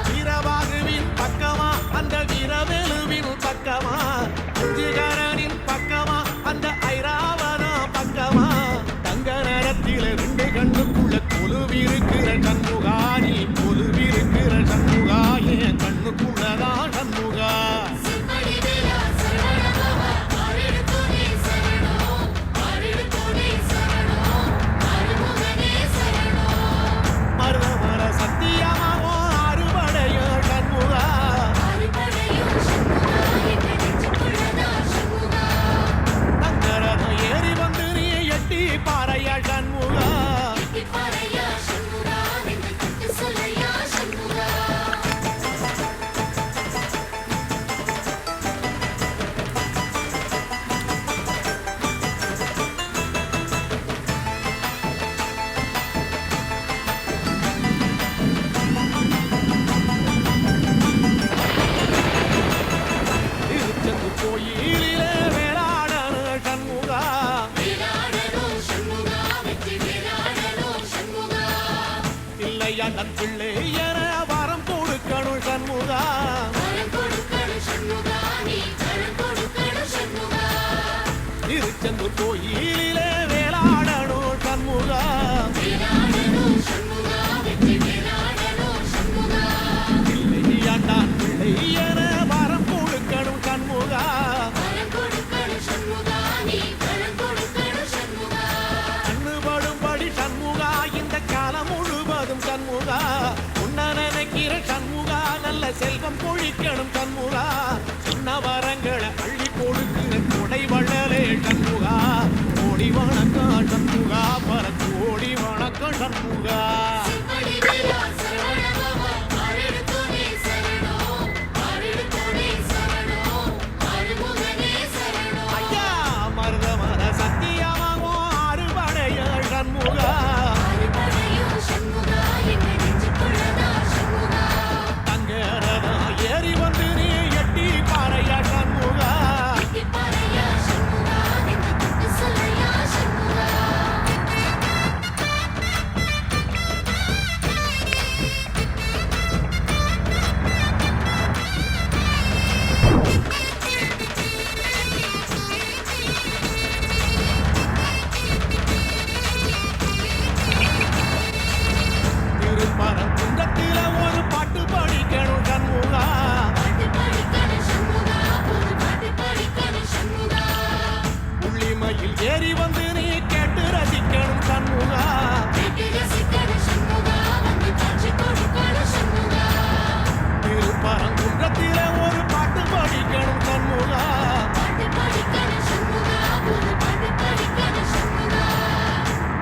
வீரபாகுவின் பக்கமா அந்த வீரவேலுவின் பக்கமா அஞ்சுகரனின் பக்கமா அந்த ஐராவதா பக்கமா தங்க நேரத்தில ரெண்டு கண்ணுக்குள்ள கொலுவிருக்கிற சண்முகா நீ கொலுவிருக்கிற சண்முகா என் கண்ணுக்குள்ளதான் சண்முகா நன் பிள்ளை என வரம் கொடுக்கணும் சண்முகா திருச்செந்தூர் கோயிலிலே வேளாடணும் சண்முகா நான் பிள்ளை என வரம் கொடுக்கணும் சண்முகா கண்ணுபடும்படி சண்முகா இந்த காலம் முழுவதும் சண்முகா உன்ன நினைக்கிற சண்முகா நல்ல செல்வம் பொழிக்கணும் சண்முகா சின்ன வரங்களை அள்ளி கொடுக்கிற கொடை வள்ளலே சண்முகா கோடி வணக்கம் சண்முகா பர கோடி வணக்கம் சண்முகா ஏறி வந்து நீ கேட்டு ரசிக்கணும் சண்முகா திருப்பரங்குன்றத்தில ஒரு பாட்டு படிக்கணும் சண்முகா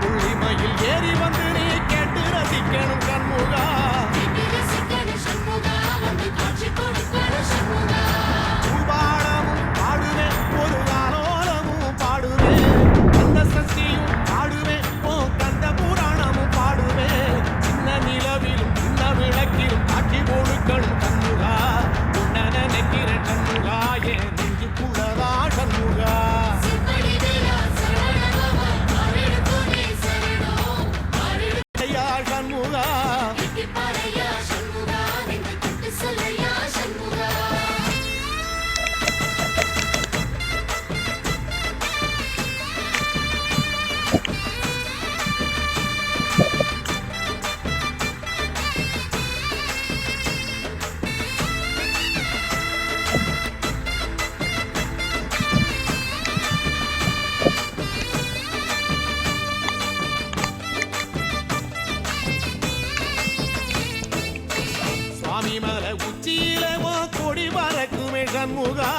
புள்ளிமயில் ஏறி வந்து நீ கேட்டு ரசிக்கணும் சண்முகா பாடுவேன் ஒரு காலோலமும் பாடுவேன் சக்தியும் பாடுவேன் ஓ கந்த புராணமும் பாடுவேன் சின்ன நிலவிலும் சின்ன விளக்கிலும் காட்சி கொடுக்கணும் சண்முகா உன்ன நினைக்கிற சண்முகா என் நெஞ்சுக்குள்ளதா சண்முகா சண்முகா சுவாமிமலை உச்சியில கொடி பறக்குமே சண்முகா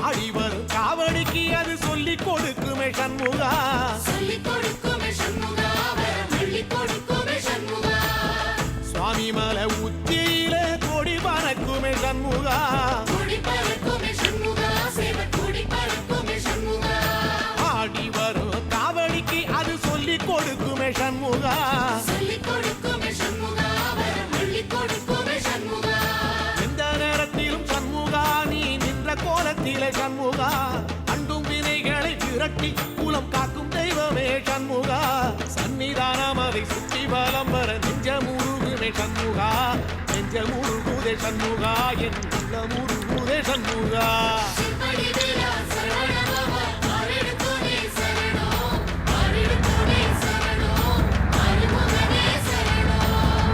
ஆடி வரும் காவடிக்கு அது சொல்லி கொடுக்குமே சண்முகா சுவாமிமலை உச்சியில கொடி பறக்குமே சண்முகா ஆடி வரும் காவடிக்கு அது சொல்லி கொடுக்குமே சண்முகா எந்த நேரத்திலும் சண்முகா நீ நின்ற கோலத்திலே சண்முகா அண்டும் வினைகளை விரட்டி சண்முகா சன்னிதானம் அதை சுற்றி பலம் வர நெஞ்சமுருகுமே சண்முகா நெஞ்சமுருகுதே சண்முகா என் உள்ளமுருகுதே சண்முகா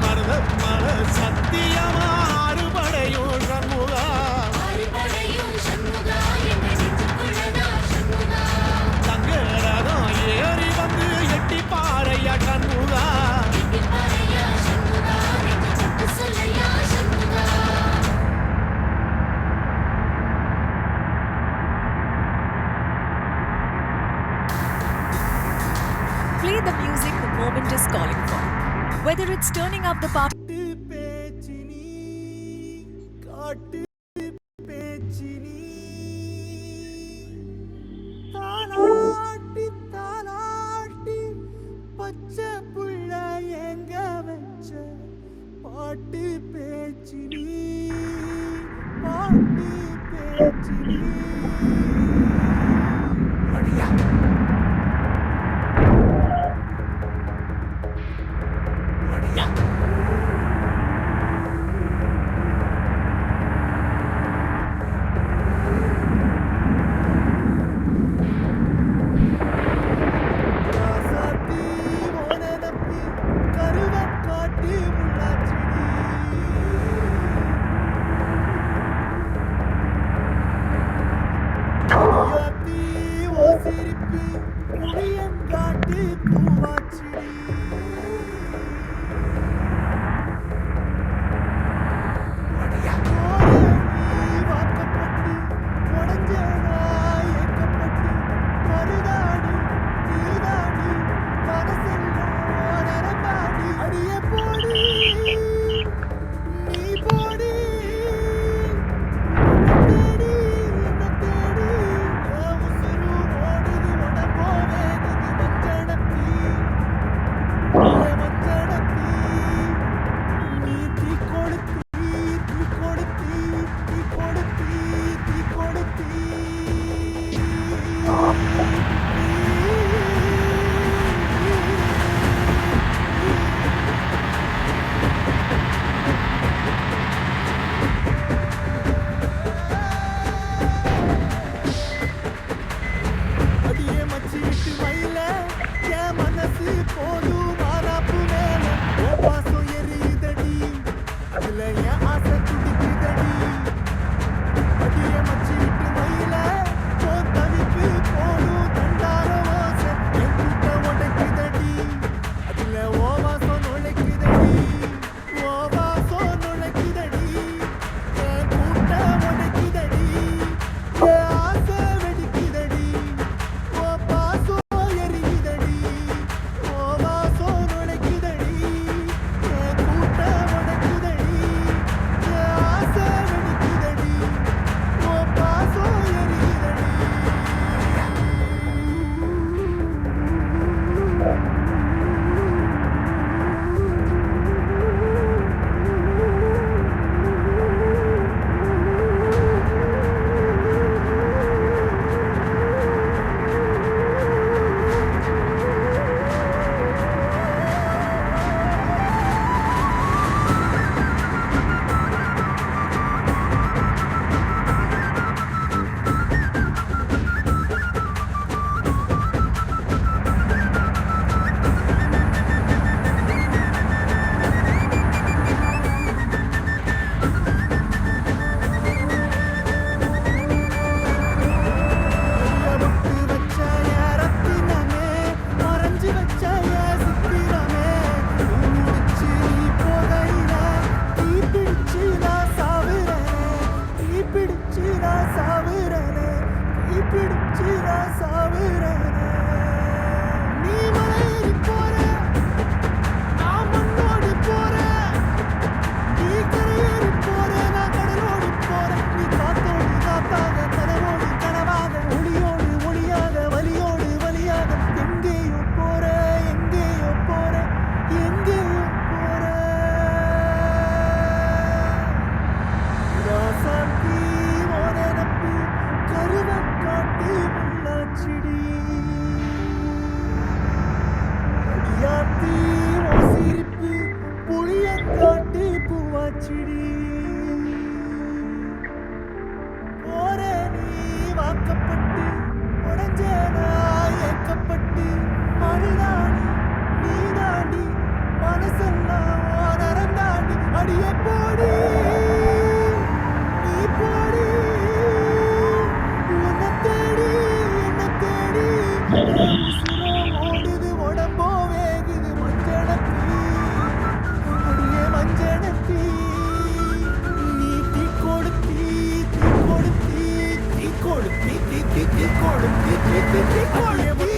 மன சத்தியமா அறுபடையும் சண்முகா தங்கரதம் ஏறி வந்து எட்டி பாறையா சண்முகா Play the music the moment is calling for. Whether it's turning up the party பாட்டு பேச்சினி பாட்டு பேச்சினி அடியா அடியா ராசாத்தி ஓனதப்பி கருவக்காட்டு முள்ளாச்சினி அடியாத்தி ஓ சிரிப்பி புளியங்காட்டு பூவாச்சினி வாக்கப்பட்டு உடஞ்சேனா ஏக்கப்பட்டு மருதாடி தீதாடி மனசெல்லாம் நரம்பாடி அடிய போடி நீ போடி தேடி என்ன தேடி என் உசுரு ஓடுது உடம்போ வேகுது மஞ்சளத்தி மஞ்சளத்தி நீ தீ கொடுத்தி தீ கொடுத்தி தீ கொடுத்தி தீ கொடுத்தி அடியே மச்சி விட்டு மயில என் மனசு போதும் மாறாப்பு மேல ஓ பாசம் எரியுதடி அதுல என் ஆசை துடிக்குதடி அடியே மச்சி விட்டு மயில ஓ தவிப்பு போதும் தண்டார ஓசை என் கூட்ட உடைக்குதடி அதுல ஓ வாசம் நுழைக்குதடி ஓ வாசம் நுழைக்குதடி என் கூட்ட உடைக்குதடி என் ஆசை வெடிக்குதடி ஓ பாசம் எரியுதடி ஓ வாசம் நுழைக்குதடி என் கூட்ட உடைக்குதடி கொளுத்தி தீ தீ தீ கொளுத்தி